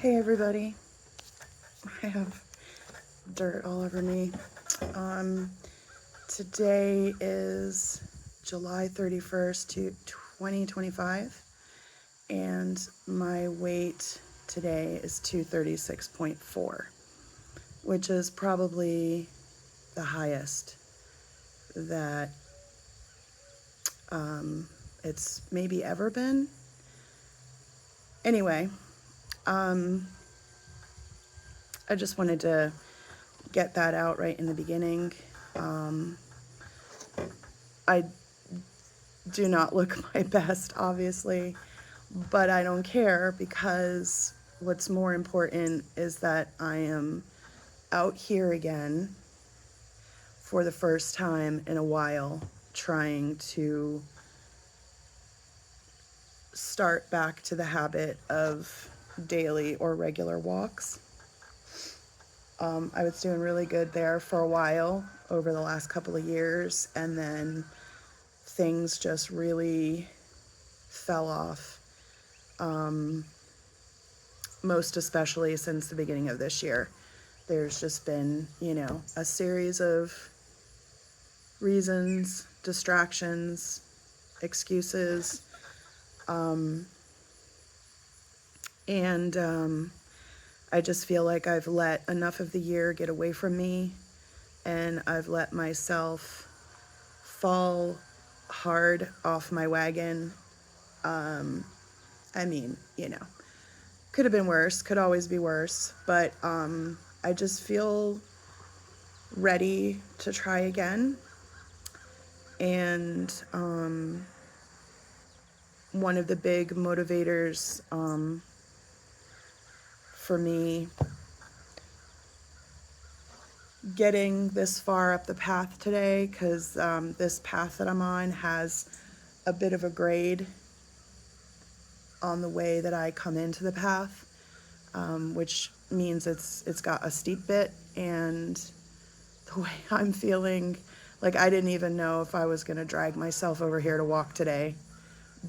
Hey everybody, I have dirt all over me. Today is July 31st, 2025, and my weight today is 236.4, which is probably the highest that it's maybe ever been. Anyway, I just wanted to get that out right in the beginning. I do not look my best, obviously, but I don't care because what's more important is that I am out here again for the first time in a while, trying to start back to the habit of daily or regular walks. I was doing really good there for a while over the last couple of years, and then things just really fell off, most especially since the beginning of this year. There's just been, a series of reasons, distractions, excuses, and I just feel like I've let enough of the year get away from me, and I've let myself fall hard off my wagon. Could have been worse, could always be worse, but I just feel ready to try again. And one of the big motivators for me getting this far up the path today, because this path that I'm on has a bit of a grade on the way that I come into the path, which means it's got a steep bit, and the way I'm feeling, like I didn't even know if I was going to drag myself over here to walk today,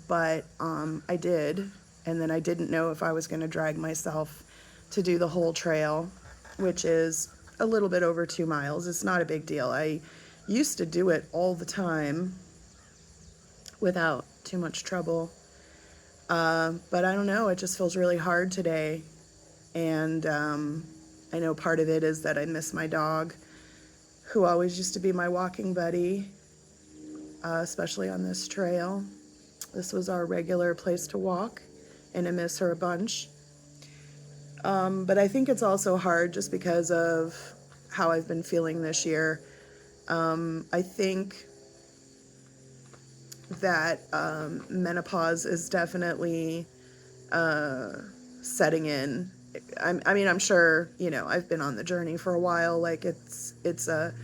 but I did, and then I didn't know if I was going to drag myself to do the whole trail, which is a little bit over 2 miles. It's not a big deal. I used to do it all the time without too much trouble, but I don't know, it just feels really hard today, and I know part of it is that I miss my dog, who always used to be my walking buddy, especially on this trail. This was our regular place to walk, and I miss her a bunch. But I think it's also hard just because of how I've been feeling this year. I think that menopause is definitely setting in. I'm sure, I've been on the journey for a while. Like it's a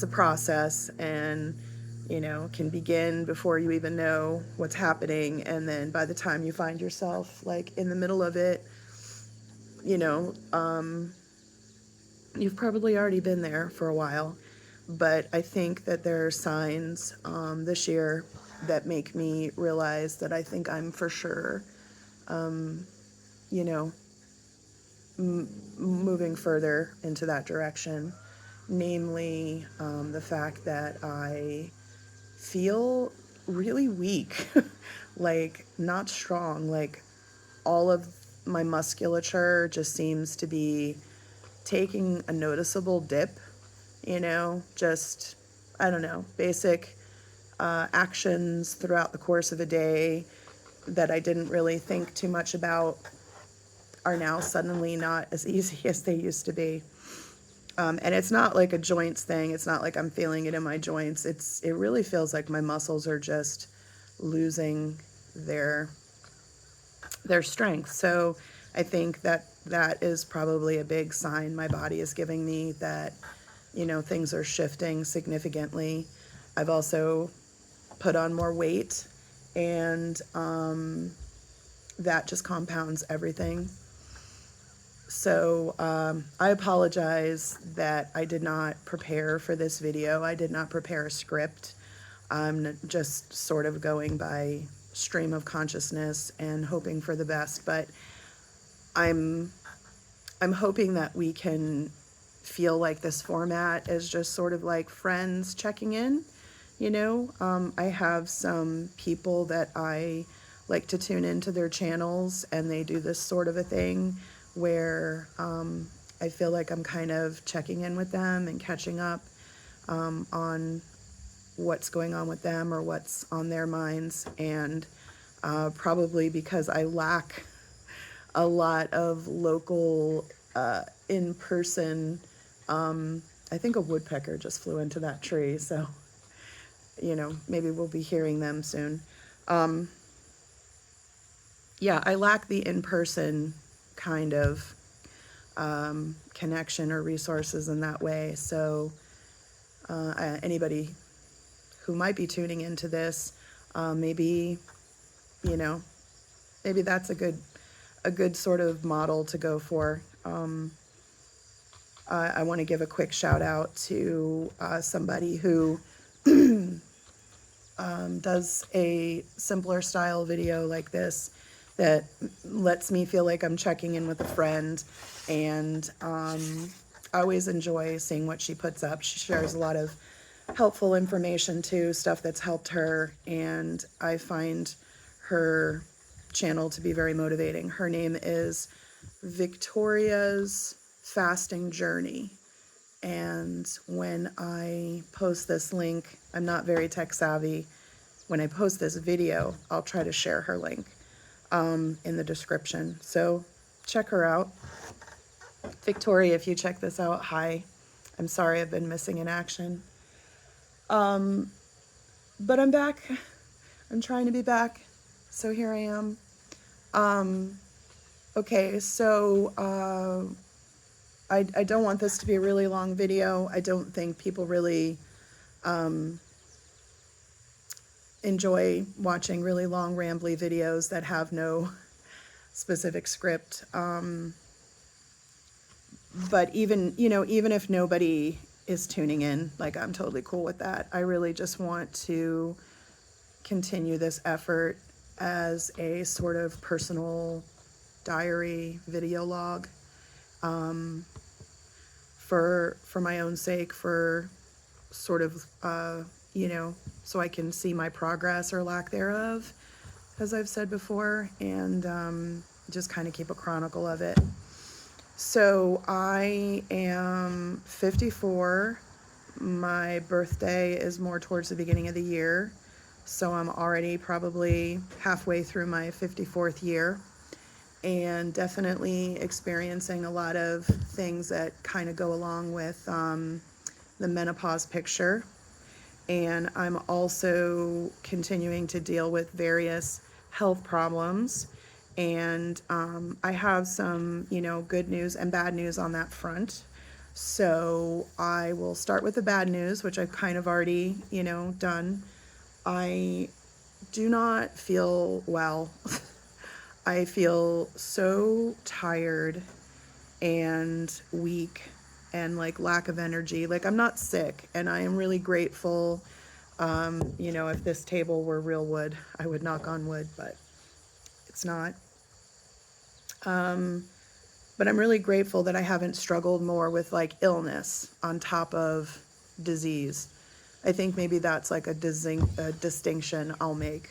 process, and can begin before you even know what's happening, and then by the time you find yourself like in the middle of it, you've probably already been there for a while. But I think that there are signs this year that make me realize that I think I'm for sure, moving further into that direction. Namely, the fact that I feel really weak, like not strong, like all of my musculature just seems to be taking a noticeable dip, just, I don't know, basic actions throughout the course of a day that I didn't really think too much about are now suddenly not as easy as they used to be. And it's not like a joints thing. It's not like I'm feeling it in my joints. It really feels like my muscles are just losing their strength. So I think that is probably a big sign my body is giving me that, things are shifting significantly. I've also put on more weight, and that just compounds everything. So I apologize that I did not prepare for this video. I did not prepare a script. I'm just sort of going by stream of consciousness and hoping for the best. But I'm I'm hoping that we can feel like this format is just sort of like friends checking in. I have some people that I like to tune into their channels, and they do this sort of a thing where I feel like I'm kind of checking in with them and catching up on what's going on with them or what's on their minds. And probably because I lack a lot of local in-person, I think a woodpecker just flew into that tree, so maybe we'll be hearing them soon. Yeah, I lack the in-person kind of connection or resources in that way. So anybody who might be tuning into this, maybe you know maybe that's a good sort of model to go for. I want to give a quick shout out to somebody who does a simpler style video like this that lets me feel like I'm checking in with a friend. And I always enjoy seeing what she puts up. She shares a lot of helpful information too, stuff that's helped her, and I find her channel to be very motivating. Her name is Victoria's Fasting Journey. And when I post this link, I'm not very tech savvy. When I post this video, I'll try to share her link in the description. So check her out. Victoria, if you check this out, hi. I'm sorry I've been missing in action. But I'm back. I'm trying to be back. So here I am. Okay, so I don't want this to be a really long video. I don't think people really enjoy watching really long, rambly videos that have no specific script. But even if nobody is tuning in, like, I'm totally cool with that. I really just want to continue this effort as a sort of personal diary video log, for my own sake, for sort of so I can see my progress or lack thereof, as I've said before, and just kind of keep a chronicle of it. So I am 54. My birthday is more towards the beginning of the year, so I'm already probably halfway through my 54th year, and definitely experiencing a lot of things that kind of go along with the menopause picture. And I'm also continuing to deal with various health problems. And I have some, good news and bad news on that front. So I will start with the bad news, which I've kind of already, done. I do not feel well. I feel so tired and weak and like lack of energy. Like, I'm not sick, and I am really grateful. If this table were real wood, I would knock on wood, but it's not. But I'm really grateful that I haven't struggled more with like illness on top of disease. I think maybe that's like a distinction I'll make,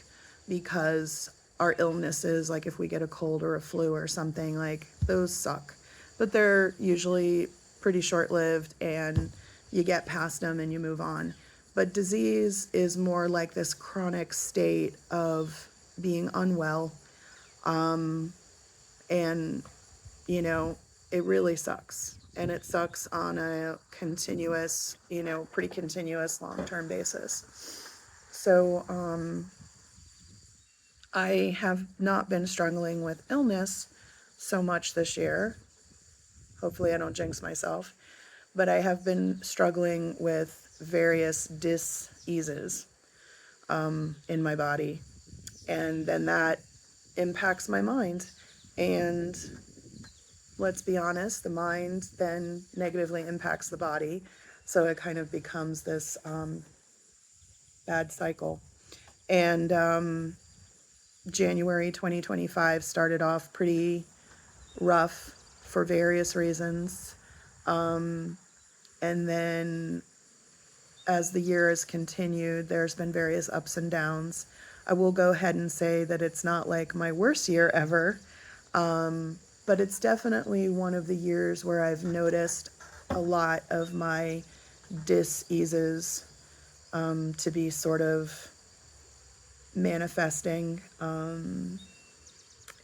because our illnesses, like if we get a cold or a flu or something, like those suck, but they're usually pretty short-lived and you get past them and you move on. But disease is more like this chronic state of being unwell, and it really sucks. And it sucks on a continuous, pretty continuous long-term basis. So I have not been struggling with illness so much this year. Hopefully I don't jinx myself. But I have been struggling with various diseases in my body. And then that impacts my mind. And let's be honest, the mind then negatively impacts the body. So it kind of becomes this bad cycle. And January 2025 started off pretty rough for various reasons. And then as the year has continued, there's been various ups and downs. I will go ahead and say that it's not like my worst year ever, but it's definitely one of the years where I've noticed a lot of my dis-eases to be sort of manifesting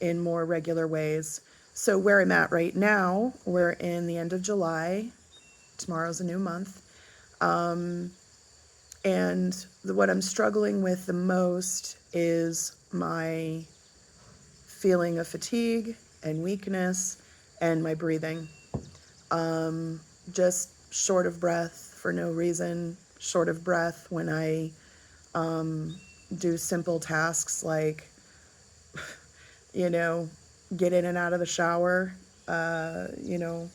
in more regular ways. So where I'm at right now, we're in the end of July. Tomorrow's a new month. And what I'm struggling with the most is my feeling of fatigue and weakness and my breathing. Just short of breath for no reason, short of breath when I do simple tasks like, you know, get in and out of the shower, you know,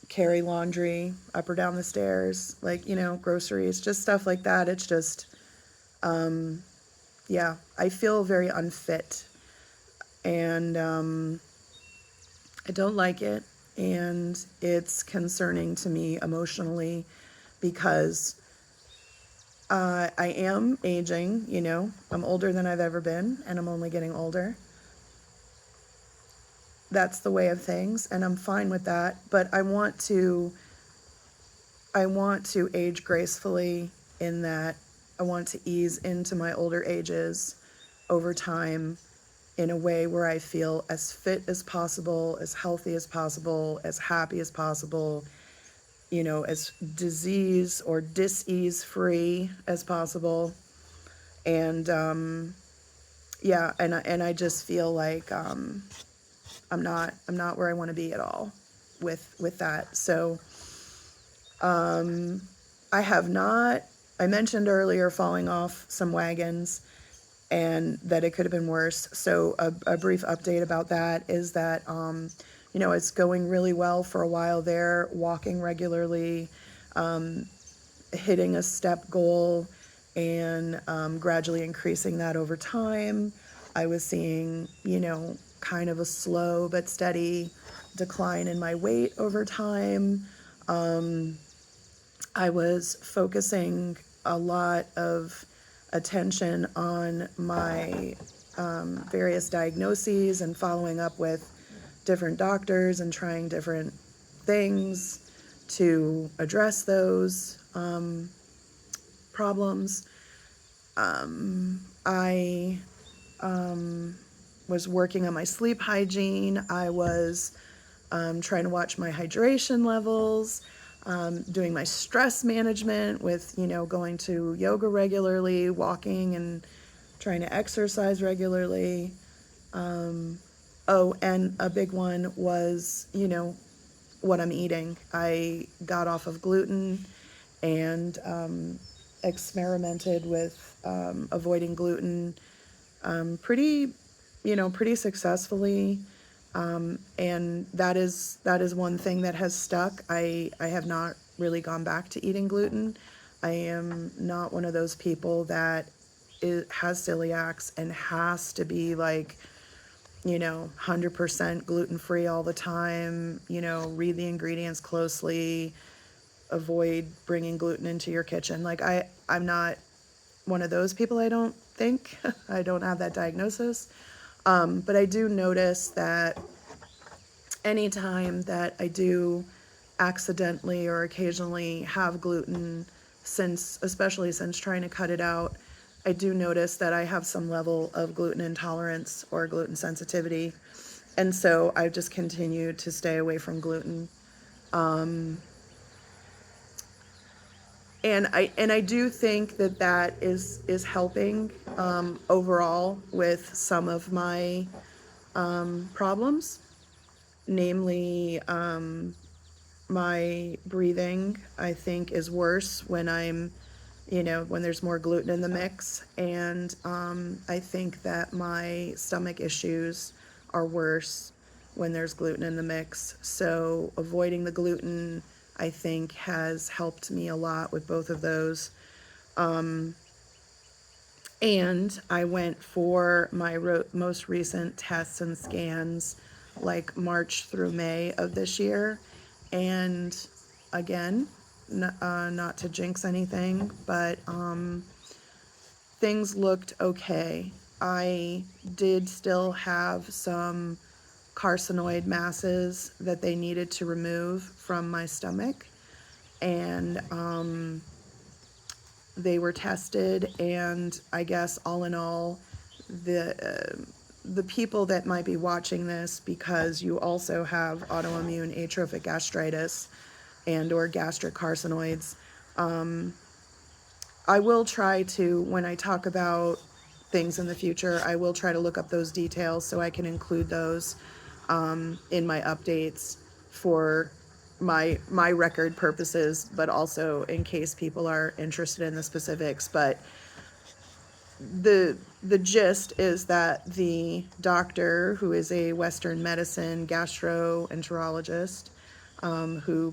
carry laundry up or down the stairs, like, you know, groceries, just stuff like that. It's just, yeah, I feel very unfit, and I don't like it, and it's concerning to me emotionally because I am aging, you know, I'm older than I've ever been, and I'm only getting older. That's the way of things, and I'm fine with that, but I want to age gracefully, in that I want to ease into my older ages over time in a way where I feel as fit as possible, as healthy as possible, as happy as possible, you know, as disease or dis-ease free as possible. And yeah, and I just feel like I'm not where I want to be at all with that. So I have not, I mentioned earlier falling off some wagons and that it could have been worse. So a brief update about that is that, you know, it's going really well for a while there, walking regularly, hitting a step goal, and gradually increasing that over time. I was seeing, you know, kind of a slow but steady decline in my weight over time. I was focusing a lot of attention on my various diagnoses and following up with different doctors and trying different things to address those problems. I was working on my sleep hygiene. I was trying to watch my hydration levels, doing my stress management with, you know, going to yoga regularly, walking and trying to exercise regularly. Oh, and a big one was, you know, what I'm eating. I got off of gluten and experimented with avoiding gluten pretty, you know, pretty successfully. And that is one thing that has stuck. I have not really gone back to eating gluten. I am not one of those people that has celiacs and has to be like, you know, 100% gluten-free all the time, you know, read the ingredients closely, avoid bringing gluten into your kitchen. Like I'm not one of those people, I don't think. I don't have that diagnosis. But I do notice that anytime that I do accidentally or occasionally have gluten, especially since trying to cut it out, I do notice that I have some level of gluten intolerance or gluten sensitivity. And so I've just continued to stay away from gluten. And I do think that is helping overall with some of my problems, namely my breathing. I think is worse when I'm, you know, when there's more gluten in the mix, and I think that my stomach issues are worse when there's gluten in the mix. So avoiding the gluten, I think, has helped me a lot with both of those. And I went for my most recent tests and scans like March through May of this year. And again, not to jinx anything, but things looked okay. I did still have some carcinoid masses that they needed to remove from my stomach, and they were tested, and I guess all in all, the people that might be watching this, because you also have autoimmune atrophic gastritis and or gastric carcinoids, I will try to, when I talk about things in the future, I will try to look up those details so I can include those in my updates for my record purposes, but also in case people are interested in the specifics. But the gist is that the doctor, who is a Western medicine gastroenterologist, who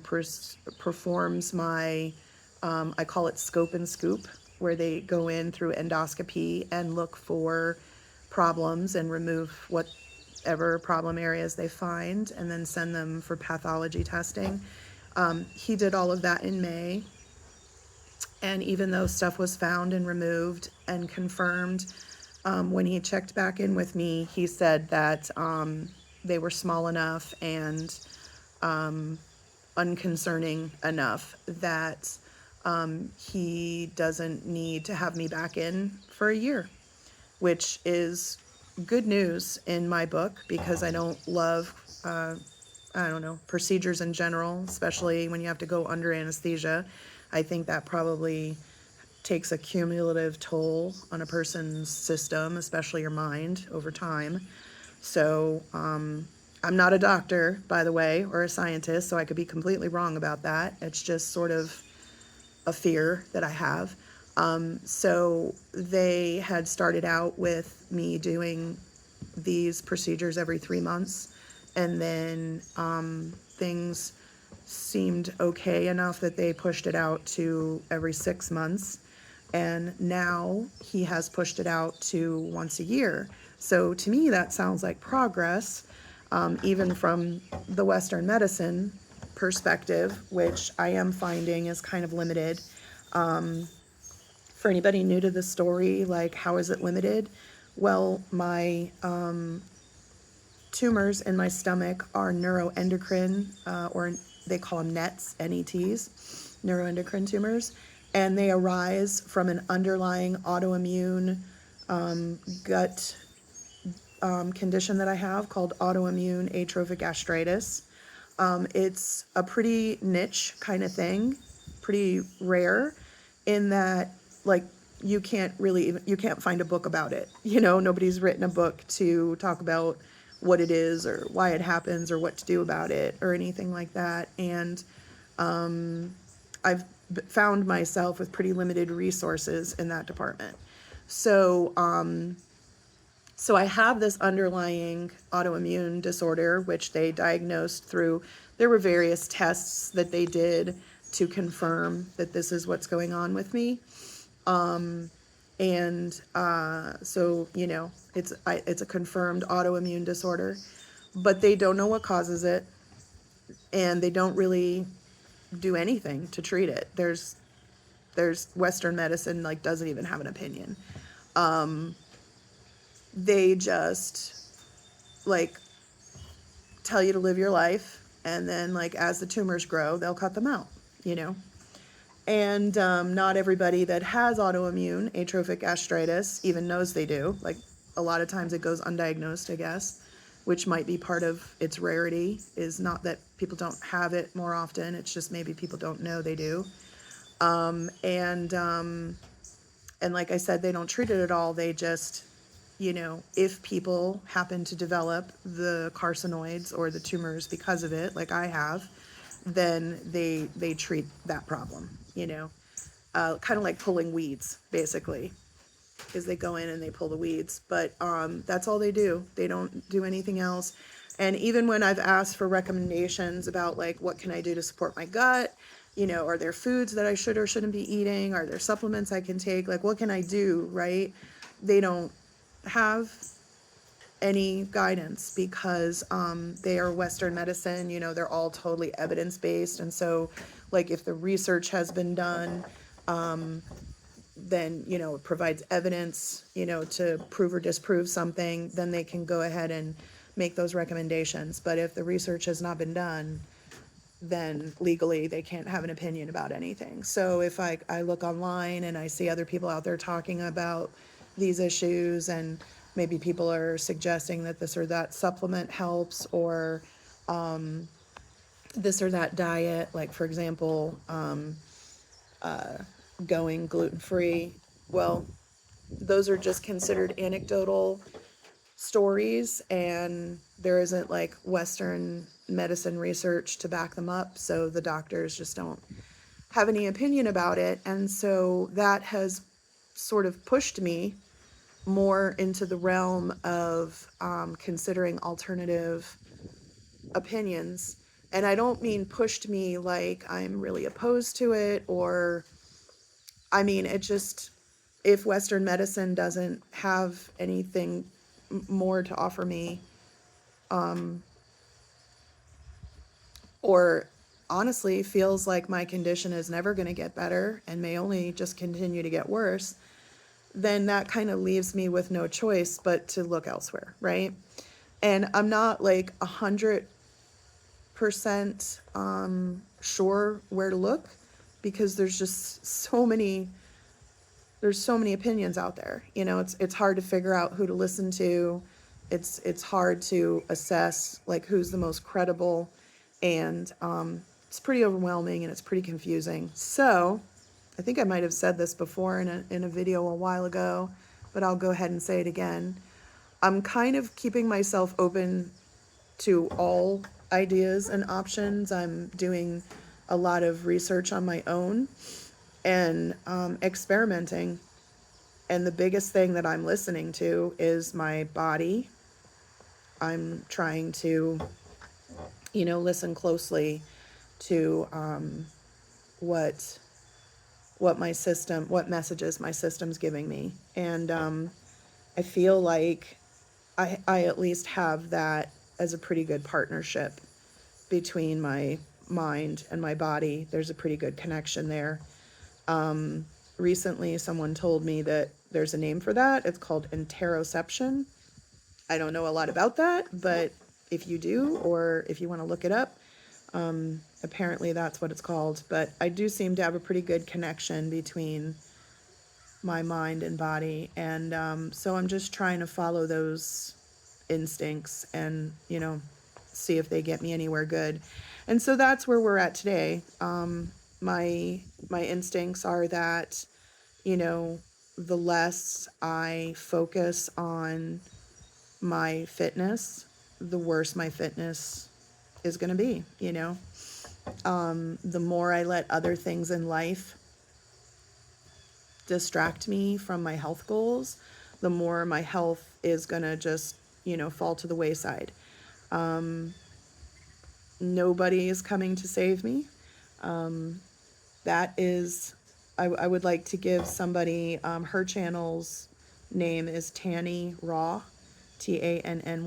performs my, I call it scope and scoop, where they go in through endoscopy and look for problems and remove whatever problem areas they find and then send them for pathology testing. He did all of that in May. And even though stuff was found and removed and confirmed, when he checked back in with me, he said that they were small enough and unconcerning enough that he doesn't need to have me back in for a year, which is good news in my book, because I don't love, I don't know, procedures in general, especially when you have to go under anesthesia. I think that probably takes a cumulative toll on a person's system, especially your mind, over time. So I'm not a doctor, by the way, or a scientist, so I could be completely wrong about that. It's just sort of a fear that I have. So they had started out with me doing these procedures every 3 months, and then things seemed okay enough that they pushed it out to every 6 months, and now he has pushed it out to once a year. So to me, that sounds like progress, even from the Western medicine perspective, which I am finding is kind of limited. For anybody new to the story, like, how is it limited? Well, my tumors in my stomach are neuroendocrine, or they call them NETs, NETs, neuroendocrine tumors, and they arise from an underlying autoimmune gut condition that I have called autoimmune atrophic gastritis. It's a pretty niche kind of thing, pretty rare, in that, like, you can't find a book about it. Nobody's written a book to talk about what it is or why it happens or what to do about it or anything like that. And I've found myself with pretty limited resources in that department. So I have this underlying autoimmune disorder, which they diagnosed through, there were various tests that they did to confirm that this is what's going on with me. So, it's a confirmed autoimmune disorder, but they don't know what causes it, and they don't really do anything to treat it. There's Western medicine, like, doesn't even have an opinion. They just, like, tell you to live your life, and then, like, as the tumors grow, they'll cut them out, And not everybody that has autoimmune atrophic gastritis even knows they do. Like, a lot of times it goes undiagnosed, I guess, which might be part of its rarity, is not that people don't have it more often, it's just maybe people don't know they do. And like I said, they don't treat it at all. They just, if people happen to develop the carcinoids or the tumors because of it, like I have, then they treat that problem, kind of like pulling weeds, basically, is they go in and they pull the weeds. But that's all they do. They don't do anything else. And even when I've asked for recommendations about, like, what can I do to support my gut, are there foods that I should or shouldn't be eating? Are there supplements I can take? Like, what can I do, right? They don't have any guidance because they are Western medicine. They're all totally evidence-based. And so, like, if the research has been done, then, it provides evidence, to prove or disprove something, then they can go ahead and make those recommendations. But if the research has not been done, then legally they can't have an opinion about anything. So if I look online and I see other people out there talking about these issues, and maybe people are suggesting that this or that supplement helps, or this or that diet, like for example, going gluten-free, well, those are just considered anecdotal stories, and there isn't like Western medicine research to back them up, so the doctors just don't have any opinion about it. And so that has sort of pushed me more into the realm of considering alternative opinions. And I don't mean pushed me like I'm really opposed to it, or I mean, it just, if Western medicine doesn't have anything more to offer me, or honestly feels like my condition is never going to get better and may only just continue to get worse, then that kind of leaves me with no choice but to look elsewhere, right? And I'm not like 100% sure where to look, because there's so many opinions out there. It's hard to figure out who to listen to. It's hard to assess like who's the most credible, and it's pretty overwhelming and it's pretty confusing. So I think I might have said this before in a video a while ago, but I'll go ahead and say it again. I'm kind of keeping myself open to all ideas and options. I'm doing a lot of research on my own and experimenting. And the biggest thing that I'm listening to is my body. I'm trying to, listen closely to what messages my system's giving me. And I feel like I at least have that as a pretty good partnership between my mind and my body. There's a pretty good connection there. Recently, someone told me that there's a name for that. It's called interoception. I don't know a lot about that, but if you do, or if you want to look it up, apparently that's what it's called. But I do seem to have a pretty good connection between my mind and body. And so I'm just trying to follow those instincts and, see if they get me anywhere good. And so that's where we're at today. My instincts are that, the less I focus on my fitness, the worse my fitness is going to be. The more I let other things in life distract me from my health goals, the more my health is going to just, fall to the wayside. Nobody is coming to save me. That is, I would like to give somebody, her channel's name is TannyRaw, TannyRaw.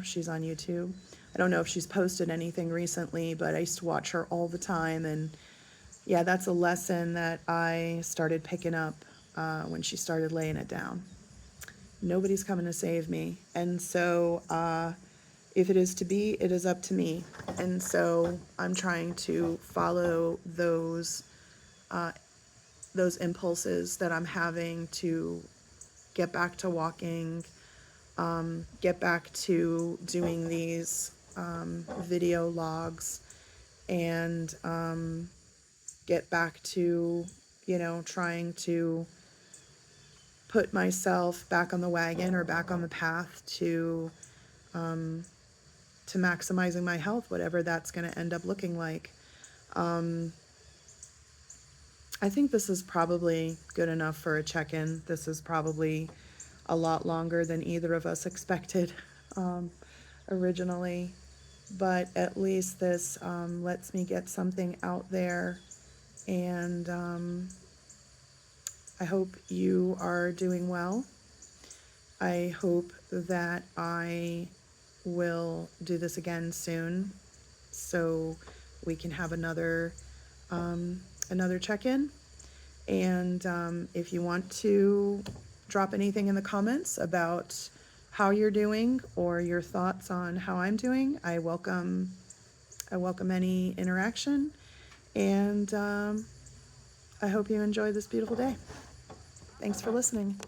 She's on YouTube. I don't know if she's posted anything recently, but I used to watch her all the time. And yeah, that's a lesson that I started picking up when she started laying it down. Nobody's coming to save me. And so if it is to be, it is up to me. And so I'm trying to follow those impulses that I'm having to get back to walking, get back to doing these video logs, and get back to, trying to put myself back on the wagon or back on the path to maximizing my health, whatever that's going to end up looking like. I think this is probably good enough for a check-in. This is probably a lot longer than either of us expected originally, but at least this lets me get something out there. And I hope you are doing well. I hope that I will do this again soon so we can have another check-in. And if you want to drop anything in the comments about how you're doing or your thoughts on how I'm doing, I welcome any interaction. And I hope you enjoy this beautiful day. Thanks for listening.